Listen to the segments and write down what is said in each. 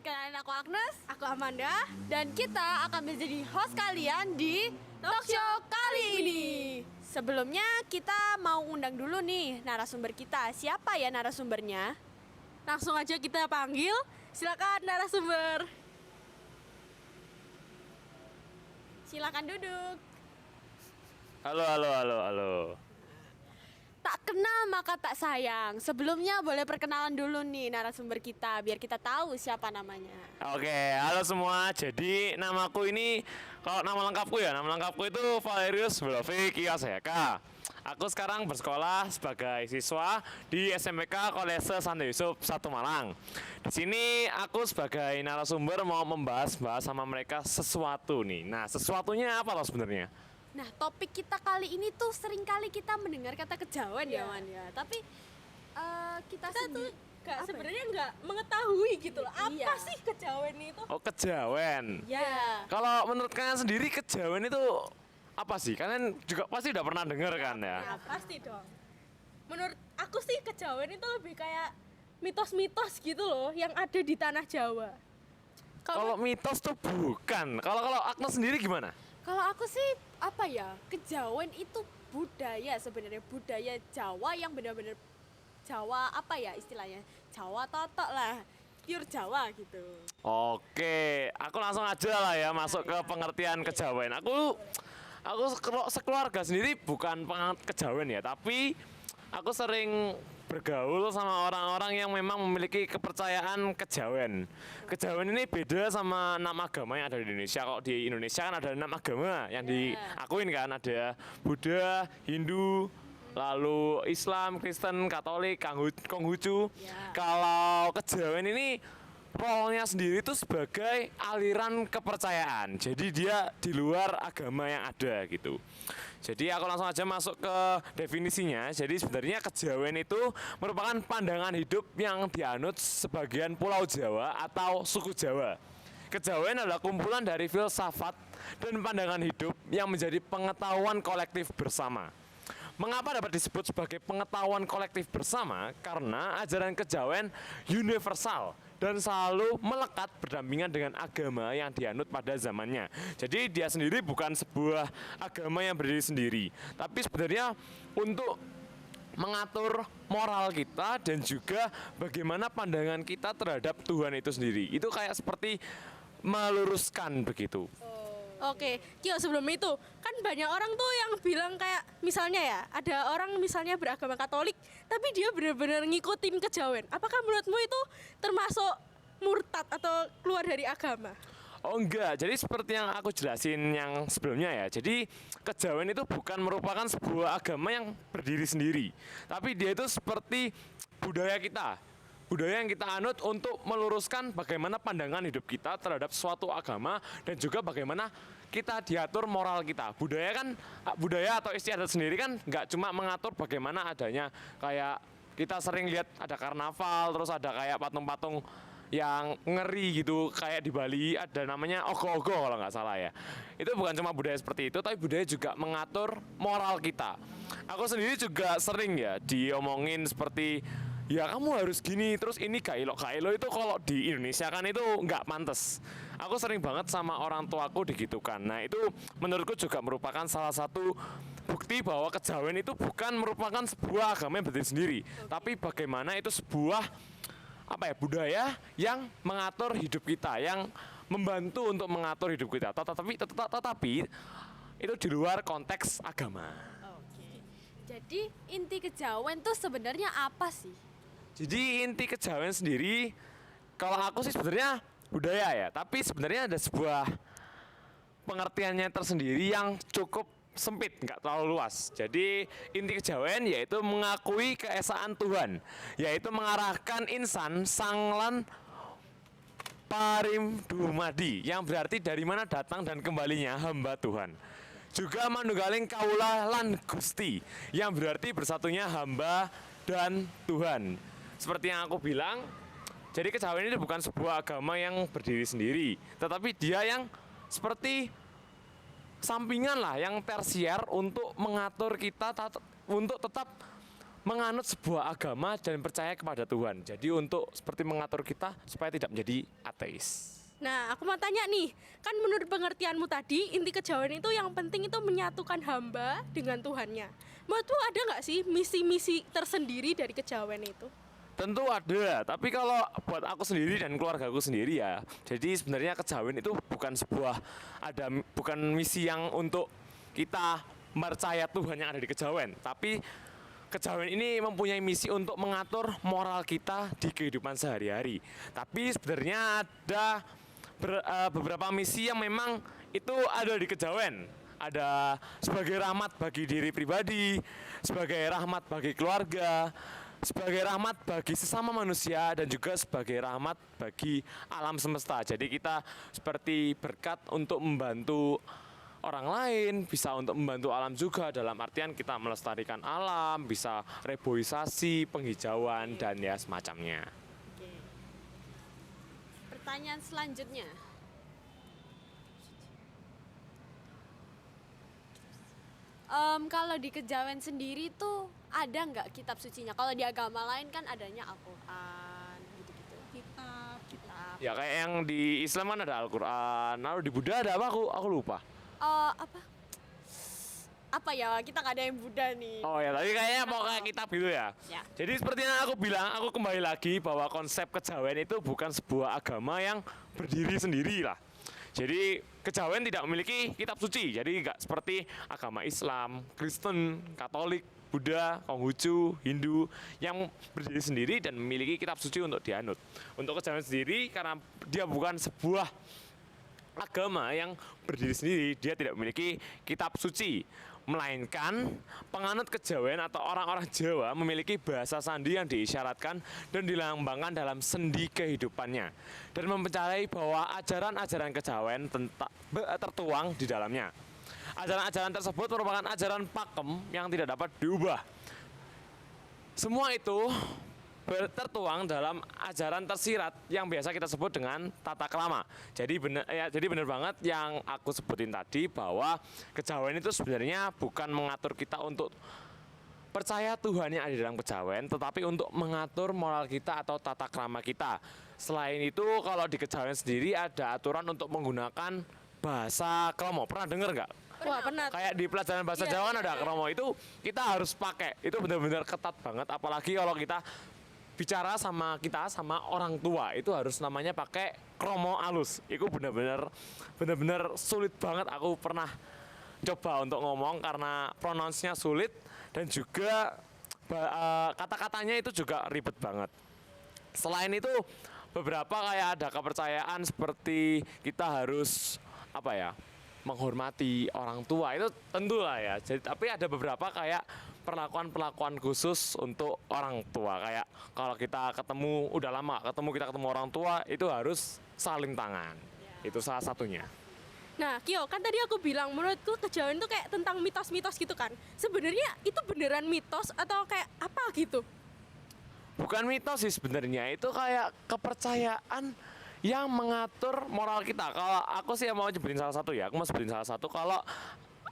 Kenalin, aku Agnes. Aku Amanda. Dan kita akan menjadi host kalian di talk show kali ini. Sebelumnya kita mau undang dulu nih narasumber kita. Siapa ya narasumbernya? Langsung aja kita panggil. Silakan narasumber. Silakan duduk. Halo. Tak kenal maka tak sayang. Sebelumnya boleh perkenalan dulu nih narasumber kita biar kita tahu siapa namanya. Oke, halo semua. Jadi namaku ini, kalau nama lengkapku itu Valerius Belovic Iyaseka. Aku sekarang bersekolah sebagai siswa di SMPK Kolese Santo Yusuf 1 Malang. Di sini aku sebagai narasumber mau membahas sama mereka sesuatu nih. Nah, sesuatunya apa loh sebenarnya? Nah, topik kita kali ini tuh sering kali kita mendengar kata kejawen ya, Man ya. Tapi kita tuh apa sebenarnya nggak mengetahui gitu loh. Apa Iya. sih kejawen itu? Oh, kejawen. ya. Kalau menurut kalian sendiri kejawen itu apa sih? Kalian juga pasti udah pernah dengar kan ya? Ya pasti dong. Menurut aku sih kejawen itu lebih kayak mitos-mitos gitu loh yang ada di tanah Jawa. Kalau mitos tuh bukan. Kalau Agnes sendiri gimana? Kalau aku sih apa ya? Kejawen itu budaya sebenarnya, budaya Jawa yang benar-benar Jawa apa ya istilahnya? Jawa totok lah. Pure Jawa gitu. Oke, aku langsung aja lah ya masuk ke pengertian kejawen. Aku sekeluarga sendiri bukan penganut kejawen ya, tapi aku sering bergaul sama orang-orang yang memang memiliki kepercayaan kejawen. Kejawen ini beda sama nama agama yang ada di Indonesia. Kalau di Indonesia kan ada 6 agama yang diakuin kan, ada Buddha, Hindu, lalu Islam, Kristen, Katolik, Konghucu. Kalau kejawen ini role-nya sendiri itu sebagai aliran kepercayaan. Jadi dia di luar agama yang ada gitu. Jadi aku langsung aja masuk ke definisinya. Jadi sebenarnya kejawen itu merupakan pandangan hidup yang dianut sebagian Pulau Jawa atau suku Jawa. Kejawen adalah kumpulan dari filsafat dan pandangan hidup yang menjadi pengetahuan kolektif bersama. Mengapa dapat disebut sebagai pengetahuan kolektif bersama? Karena ajaran kejawen universal dan selalu melekat berdampingan dengan agama yang dianut pada zamannya. Jadi dia sendiri bukan sebuah agama yang berdiri sendiri, tapi sebenarnya untuk mengatur moral kita dan juga bagaimana pandangan kita terhadap Tuhan itu sendiri. Itu kayak seperti meluruskan begitu. Oke, Kyo sebelum itu kan banyak orang tuh yang bilang kayak misalnya ya ada orang misalnya beragama Katolik tapi dia benar-benar ngikutin kejawen. Apakah menurutmu itu termasuk murtad atau keluar dari agama? Oh enggak, jadi seperti yang aku jelasin yang sebelumnya ya. Jadi kejawen itu bukan merupakan sebuah agama yang berdiri sendiri, tapi dia itu seperti budaya kita. Budaya yang kita anut untuk meluruskan bagaimana pandangan hidup kita terhadap suatu agama dan juga bagaimana kita diatur moral kita. Budaya atau istiadat sendiri kan nggak cuma mengatur bagaimana adanya kayak kita sering lihat ada karnaval, terus ada kayak patung-patung yang ngeri gitu kayak di Bali ada namanya ogo-ogo kalau nggak salah ya. Itu bukan cuma budaya seperti itu, tapi budaya juga mengatur moral kita. Aku sendiri juga sering ya diomongin seperti ya kamu harus gini, terus ini kailo itu kalau di Indonesia kan itu nggak pantas. Aku sering banget sama orang tuaku digitukan. Nah itu menurutku juga merupakan salah satu bukti bahwa kejawen itu bukan merupakan sebuah agama yang berdiri sendiri, tapi bagaimana itu sebuah budaya yang mengatur hidup kita, yang membantu untuk mengatur hidup kita. Tetapi itu di luar konteks agama. Oke. Jadi inti kejawen tuh sebenarnya apa sih? Jadi inti kejawen sendiri, kalau aku sih sebenarnya budaya ya, tapi sebenarnya ada sebuah pengertiannya tersendiri yang cukup sempit, nggak terlalu luas. Jadi inti kejawen yaitu mengakui keesaan Tuhan, yaitu mengarahkan insan sanglan parim dumadi, yang berarti dari mana datang dan kembalinya hamba Tuhan. Juga manunggaling kaula lan Gusti, yang berarti bersatunya hamba dan Tuhan. Seperti yang aku bilang, jadi kejawen ini bukan sebuah agama yang berdiri sendiri, tetapi dia yang seperti sampingan lah, yang tersier untuk mengatur kita untuk tetap menganut sebuah agama dan percaya kepada Tuhan. Jadi untuk seperti mengatur kita supaya tidak menjadi ateis. Nah, aku mau tanya nih, kan menurut pengertianmu tadi, inti kejawen itu yang penting itu menyatukan hamba dengan Tuhannya. Menurutmu ada nggak sih misi-misi tersendiri dari kejawen itu? Tentu ada, tapi kalau buat aku sendiri dan keluargaku sendiri ya, jadi sebenarnya kejawen itu bukan misi yang untuk kita percaya Tuhan yang ada di kejawen, tapi kejawen ini mempunyai misi untuk mengatur moral kita di kehidupan sehari-hari. Tapi sebenarnya ada beberapa misi yang memang itu ada di kejawen. Ada sebagai rahmat bagi diri pribadi, sebagai rahmat bagi keluarga, sebagai rahmat bagi sesama manusia, dan juga sebagai rahmat bagi alam semesta. Jadi kita seperti berkat untuk membantu orang lain, bisa untuk membantu alam juga, dalam artian kita melestarikan alam, bisa reboisasi, penghijauan, dan ya semacamnya. Oke. Pertanyaan selanjutnya. Kalau di kejawen sendiri tuh ada nggak kitab sucinya? Kalau di agama lain kan adanya Al-Quran gitu-gitu. Kitab. Ya kayak yang di Islam kan ada Al-Quran, lalu di Buddha ada apa, aku lupa. Apa ya, kita nggak ada yang Buddha nih. Oh ya, tadi kayaknya mau kayak kitab gitu ya. Ya. Jadi seperti yang aku bilang, aku kembali lagi bahwa konsep kejawen itu bukan sebuah agama yang berdiri sendiri lah. Jadi kejawen tidak memiliki kitab suci. Jadi nggak seperti agama Islam, Kristen, Katolik, Buddha, Konghucu, Hindu yang berdiri sendiri dan memiliki kitab suci untuk dianut. Untuk kejawen sendiri, karena dia bukan sebuah agama yang berdiri sendiri, dia tidak memiliki kitab suci, melainkan penganut kejawen atau orang-orang Jawa memiliki bahasa sandi yang diisyaratkan dan dilambangkan dalam sendi kehidupannya, dan mempercayai bahwa ajaran-ajaran kejawen tertuang di dalamnya. Ajaran-ajaran tersebut merupakan ajaran pakem yang tidak dapat diubah. Semua itu tertuang dalam ajaran tersirat yang biasa kita sebut dengan tata krama. Jadi benar banget yang aku sebutin tadi, bahwa kejawen itu sebenarnya bukan mengatur kita untuk percaya Tuhan yang ada di dalam kejawen, tetapi untuk mengatur moral kita atau tata krama kita. Selain itu, kalau di kejawen sendiri ada aturan untuk menggunakan bahasa kromo. Pernah dengar nggak? Wah, pernah. Kayak di pelajaran bahasa Iya, Jawa kan ada kromo, itu kita harus pakai. Itu benar-benar ketat banget, apalagi kalau kita bicara sama orang tua, itu harus namanya pakai kromo alus. Itu benar-benar sulit banget. Aku pernah coba untuk ngomong karena pronounce-nya sulit, dan juga kata-katanya itu juga ribet banget. Selain itu, beberapa kayak ada kepercayaan seperti kita harus menghormati orang tua, itu tentu lah ya. Jadi, tapi ada beberapa kayak perlakuan khusus untuk orang tua, kayak kalau kita ketemu udah lama kita ketemu orang tua, itu harus saling tangan. Itu salah satunya. Nah, Kyo, kan tadi aku bilang menurutku kejawen itu kayak tentang mitos-mitos gitu kan. Sebenarnya itu beneran mitos atau kayak apa gitu? Bukan mitos sih sebenarnya, itu kayak kepercayaan yang mengatur moral kita. Kalau aku sih mau sebutin salah satu ya, kalau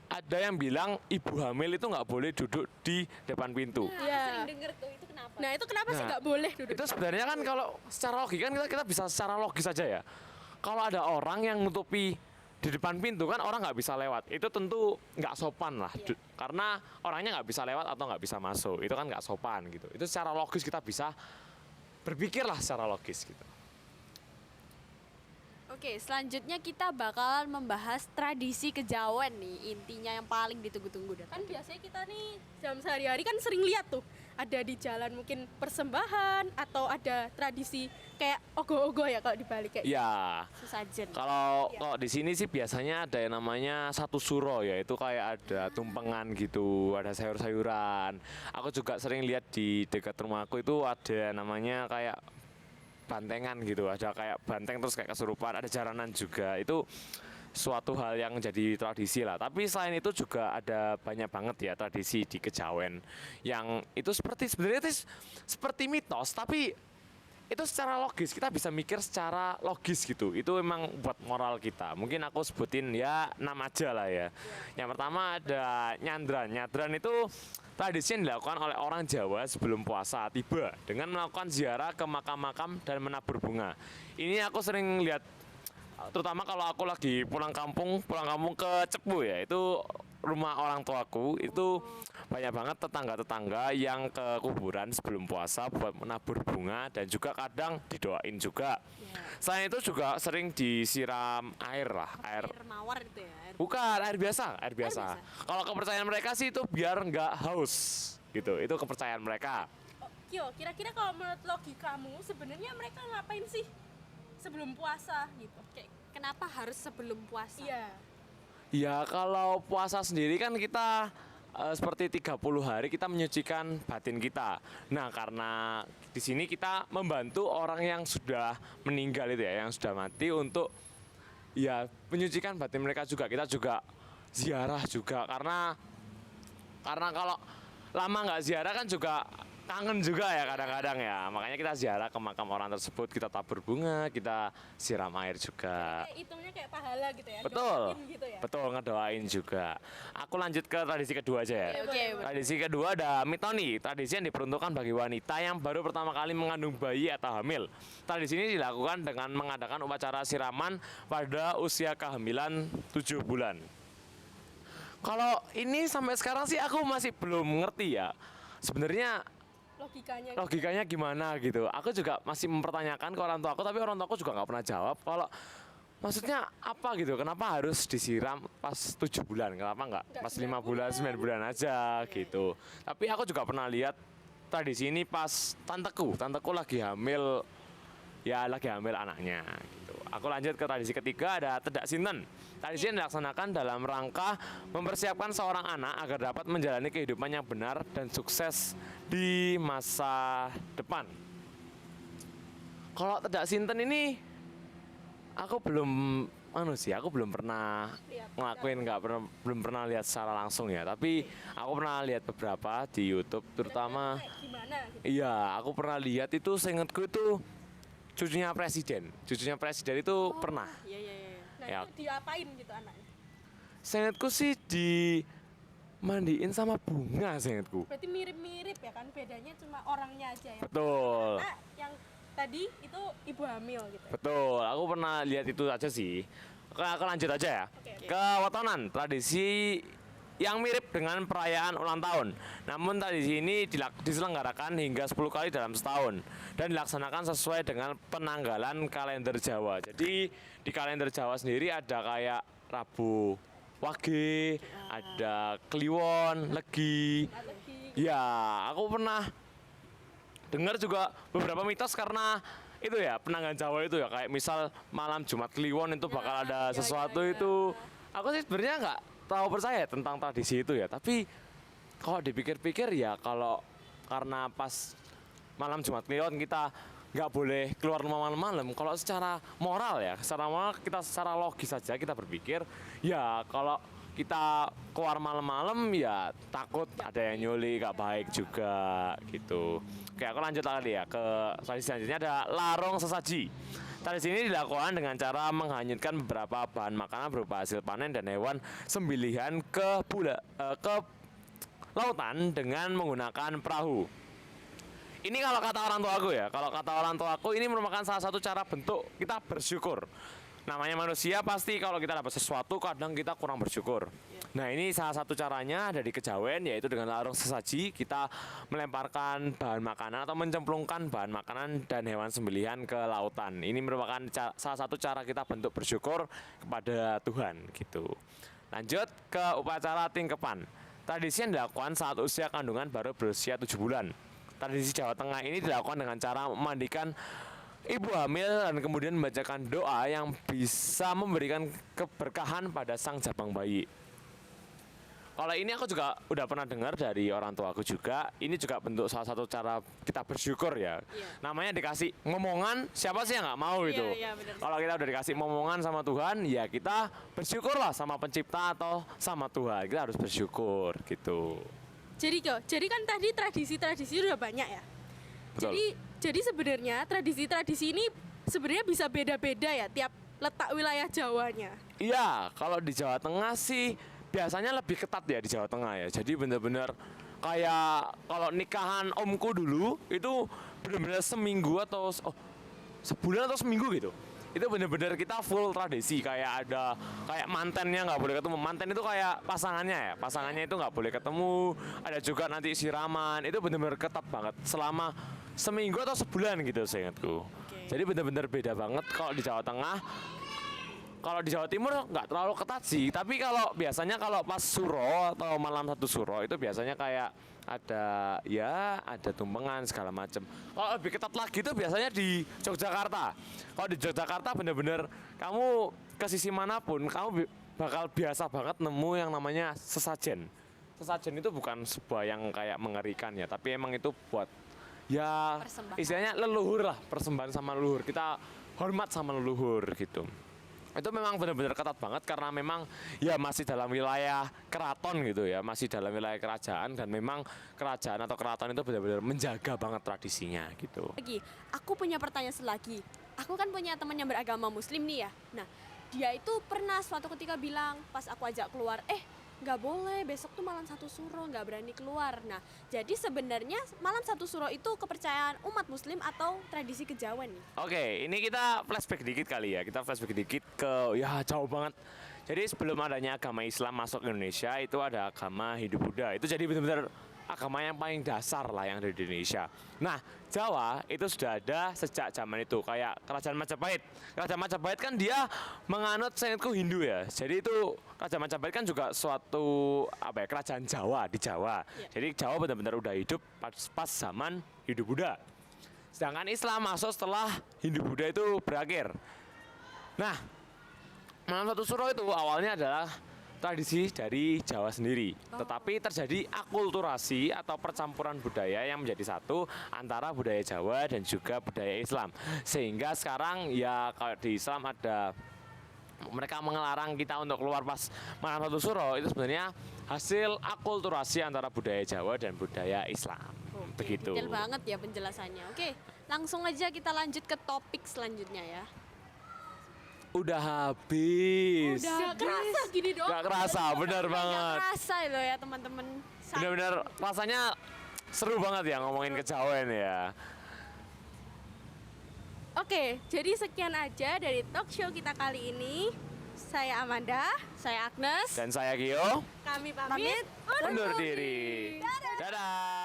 ada yang bilang ibu hamil itu nggak boleh duduk di depan pintu. Nah, Iya. aku sering denger tuh, itu kenapa? Nah, itu kenapa sih Nah, nggak boleh duduk? Itu sebenarnya kan kalau secara logika kan kita bisa secara logis saja ya. Kalau ada orang yang nutupi di depan pintu, kan orang nggak bisa lewat. Itu tentu nggak sopan lah. Karena orangnya nggak bisa lewat atau nggak bisa masuk. Itu kan nggak sopan gitu. Itu secara logis kita bisa berpikirlah secara logis gitu. Oke, selanjutnya kita bakalan membahas tradisi kejawen nih, intinya yang paling ditunggu-tunggu dan Kan biasanya kita nih dalam sehari-hari kan sering lihat tuh ada di jalan mungkin persembahan atau ada tradisi kayak ogoh-ogoh ya kalau dibalik kayak Ya, sesajen. kalau di sini sih biasanya ada yang namanya satu suro, ya itu kayak ada tumpengan gitu, ada sayur-sayuran. Aku juga sering lihat di dekat rumahku itu ada namanya kayak bantengan gitu, ada kayak banteng terus kayak kesurupan, ada jaranan juga. Itu suatu hal yang jadi tradisi lah. Tapi selain itu juga ada banyak banget ya tradisi di kejawen yang itu sebenarnya itu seperti mitos, tapi itu secara logis kita bisa mikir secara logis gitu. Itu memang buat moral kita. Mungkin aku sebutin ya 6 aja lah ya. Yang pertama ada nyadran. Nyadran itu tradisi yang dilakukan oleh orang Jawa sebelum puasa tiba dengan melakukan ziarah ke makam-makam dan menabur bunga. Ini aku sering lihat, terutama kalau aku lagi pulang kampung ke Cepu ya, itu rumah orang tuaku itu banyak banget tetangga-tetangga yang ke kuburan sebelum puasa buat menabur bunga dan juga kadang didoain juga. Selain itu juga sering disiram air lah, Air mawar itu ya. bukan air biasa, air biasa. biasa? Kalau kepercayaan mereka sih itu biar nggak haus gitu, itu kepercayaan mereka. Oh, Kyo, kira-kira kalau menurut logikamu sebenarnya mereka ngapain sih sebelum puasa gitu? Kayak kenapa harus sebelum puasa? Iya. Ya kalau puasa sendiri kan kita seperti 30 hari kita menyucikan batin kita. Nah karena di sini kita membantu orang yang sudah meninggal itu ya, yang sudah mati untuk ya menyucikan batin mereka juga. Kita juga ziarah juga karena kalau lama nggak ziarah kan juga kangen juga ya kadang-kadang ya. Makanya kita ziarah ke makam orang tersebut, kita tabur bunga, kita siram air juga. Kayak hitungnya kayak pahala gitu ya. Betul, doain gitu ya. betul ngedoain juga. Aku lanjut ke tradisi kedua aja ya. Oke, Tradisi kedua ada mitoni, tradisi yang diperuntukkan bagi wanita yang baru pertama kali mengandung bayi atau hamil. Tradisi ini dilakukan dengan mengadakan upacara siraman pada usia kehamilan 7 bulan. Kalau ini sampai sekarang sih aku masih belum ngerti ya. Sebenarnya logikanya gimana gitu. Aku juga masih mempertanyakan ke orang tua aku, tapi orang tua aku juga nggak pernah jawab. Kalau maksudnya apa gitu? Kenapa harus disiram pas 7 bulan? Kenapa nggak pas 5 bulan, 9 bulan aja gitu? Tapi aku juga pernah lihat tradisi ini pas tanteku lagi hamil, ya lagi hamil anaknya gitu. Aku lanjut ke tradisi ketiga, ada tedak sinten. Tradisi yang dilaksanakan dalam rangka mempersiapkan seorang anak agar dapat menjalani kehidupan yang benar dan sukses di masa depan. Kalau tedak sinten ini aku belum aku belum pernah ngelakuin, belum pernah lihat secara langsung ya. Tapi aku pernah lihat beberapa di YouTube, terutama Gimana gitu? iya, aku pernah lihat itu, seingatku itu cucunya presiden itu pernah. Iya, iya, iya. Nah, Ya. itu diapain gitu anaknya? Seingatku sih dimandiin sama bunga, seingatku. Berarti mirip-mirip ya kan, bedanya cuma orangnya aja ya. Betul. Nah, yang tadi itu ibu hamil gitu. Betul, aku pernah lihat itu aja sih. Aku lanjut aja ya. Oke. Ke wetonan, tradisi yang mirip dengan perayaan ulang tahun. Namun tradisi ini diselenggarakan hingga 10 kali dalam setahun dan dilaksanakan sesuai dengan penanggalan kalender Jawa. Jadi di kalender Jawa sendiri ada kayak Rabu Wage, ada Kliwon, Legi. Ya, aku pernah dengar juga beberapa mitos karena itu ya, penanggalan Jawa itu ya, kayak misal malam Jumat Kliwon itu bakal ada sesuatu itu. Aku sih sebenarnya nggak tahu percaya tentang tradisi itu ya, tapi kalau dipikir-pikir ya, kalau karena pas malam Jumat Kliwon kita nggak boleh keluar rumah malam-malam. Kalau secara moral ya, kita secara logis saja kita berpikir ya, kalau kita keluar malam-malam ya takut ada yang nyuli, nggak baik juga gitu. Oke, aku lanjut lagi ya ke tradisi selanjutnya, ada larung sesaji. Tradisi ini dilakukan dengan cara menghanyutkan beberapa bahan makanan berupa hasil panen dan hewan sembelihan ke lautan dengan menggunakan perahu. Ini kalau kata orang tuaku ya, kalau kata orang tuaku ini merupakan salah satu cara bentuk kita bersyukur. Namanya manusia pasti kalau kita dapat sesuatu kadang kita kurang bersyukur. Nah ini salah satu caranya dari kejawen, yaitu dengan larung sesaji kita melemparkan bahan makanan atau mencemplungkan bahan makanan dan hewan sembelihan ke lautan. Ini merupakan salah satu cara kita bentuk bersyukur kepada Tuhan gitu. Lanjut ke upacara tingkepan. Tradisi yang dilakukan saat usia kandungan baru berusia 7 bulan. Tradisi Jawa Tengah ini dilakukan dengan cara memandikan ibu hamil dan kemudian membacakan doa yang bisa memberikan keberkahan pada sang jabang bayi. Kalau ini aku juga udah pernah dengar dari orang tua aku juga. Ini juga bentuk salah satu cara kita bersyukur ya. Namanya dikasih ngomongan, siapa sih yang nggak mau itu? benar. Kalau kita udah dikasih ngomongan sama Tuhan, ya kita bersyukurlah sama pencipta atau sama Tuhan. Kita harus bersyukur gitu. Jadi kan tadi tradisi-tradisi udah banyak ya. Betul. Jadi sebenarnya tradisi-tradisi ini sebenarnya bisa beda-beda ya tiap letak wilayah Jawanya. Iya, kalau di Jawa Tengah sih biasanya lebih ketat ya di Jawa Tengah ya. Jadi benar-benar kayak kalau nikahan omku dulu itu benar-benar seminggu atau sebulan atau seminggu gitu. Itu benar-benar kita full tradisi, kayak ada kayak mantennya nggak boleh ketemu. Manten itu kayak pasangannya itu nggak boleh ketemu. Ada juga nanti siraman, itu benar-benar ketat banget selama seminggu atau sebulan gitu seingatku. Jadi benar-benar beda banget kalau di Jawa Tengah. Kalau di Jawa Timur nggak terlalu ketat sih, tapi kalau biasanya kalau pas suro atau malam satu suro itu biasanya kayak ada tumpengan segala macem. Kalau lebih ketat lagi itu biasanya di Yogyakarta. Kalau di Yogyakarta bener-bener kamu ke sisi manapun kamu bakal biasa banget nemu yang namanya sesajen. Sesajen itu bukan sebuah yang kayak mengerikan ya, tapi emang itu buat ya Persembahan. istilahnya leluhur lah, persembahan sama leluhur. Kita hormat sama leluhur gitu. Itu memang benar-benar ketat banget karena memang ya masih dalam wilayah keraton gitu ya, masih dalam wilayah kerajaan, dan memang kerajaan atau keraton itu benar-benar menjaga banget tradisinya gitu. Lagi, aku punya pertanyaan selagi. Aku kan punya teman yang beragama muslim nih ya. Nah, dia itu pernah suatu ketika bilang pas aku ajak keluar, nggak boleh, besok tuh malam satu suro, nggak berani keluar. Nah, jadi sebenarnya malam satu suro itu kepercayaan umat muslim atau tradisi kejawen nih? Oke, ini kita flashback dikit kali ya. Kita flashback dikit ke ya jauh banget. Jadi sebelum adanya agama Islam masuk ke Indonesia itu ada agama Hindu-Buddha. Itu jadi benar-benar agama yang paling dasar lah yang ada di Indonesia. Nah, Jawa itu sudah ada sejak zaman itu, kayak Kerajaan Majapahit. Kerajaan Majapahit kan dia menganut seingatku Hindu ya. Jadi itu Kerajaan Majapahit kan juga suatu kerajaan Jawa di Jawa. Jadi Jawa benar-benar udah hidup pas zaman Hindu-Buddha. Sedangkan Islam masuk setelah Hindu-Buddha itu berakhir. Nah, malam satu suro itu awalnya adalah tradisi dari Jawa sendiri, tetapi terjadi akulturasi atau percampuran budaya yang menjadi satu antara budaya Jawa dan juga budaya Islam. Sehingga sekarang ya kalau di Islam ada mereka mengelarang kita untuk keluar pas malam satu suro, itu sebenarnya hasil akulturasi antara budaya Jawa dan budaya Islam. Begitu. Detail banget ya penjelasannya. Oke, langsung aja kita lanjut ke topik selanjutnya ya. Udah habis. Udah Gak kerasa gini dong. Gak kerasa, benar banget. Nggak kerasa loh ya teman-teman. Benar-benar rasanya seru banget ya ngomongin kejawen ya. Oke, jadi sekian aja dari talk show kita kali ini. Saya Amanda, Saya Agnes. Dan saya Gio, kami pamit. undur diri. Dadah.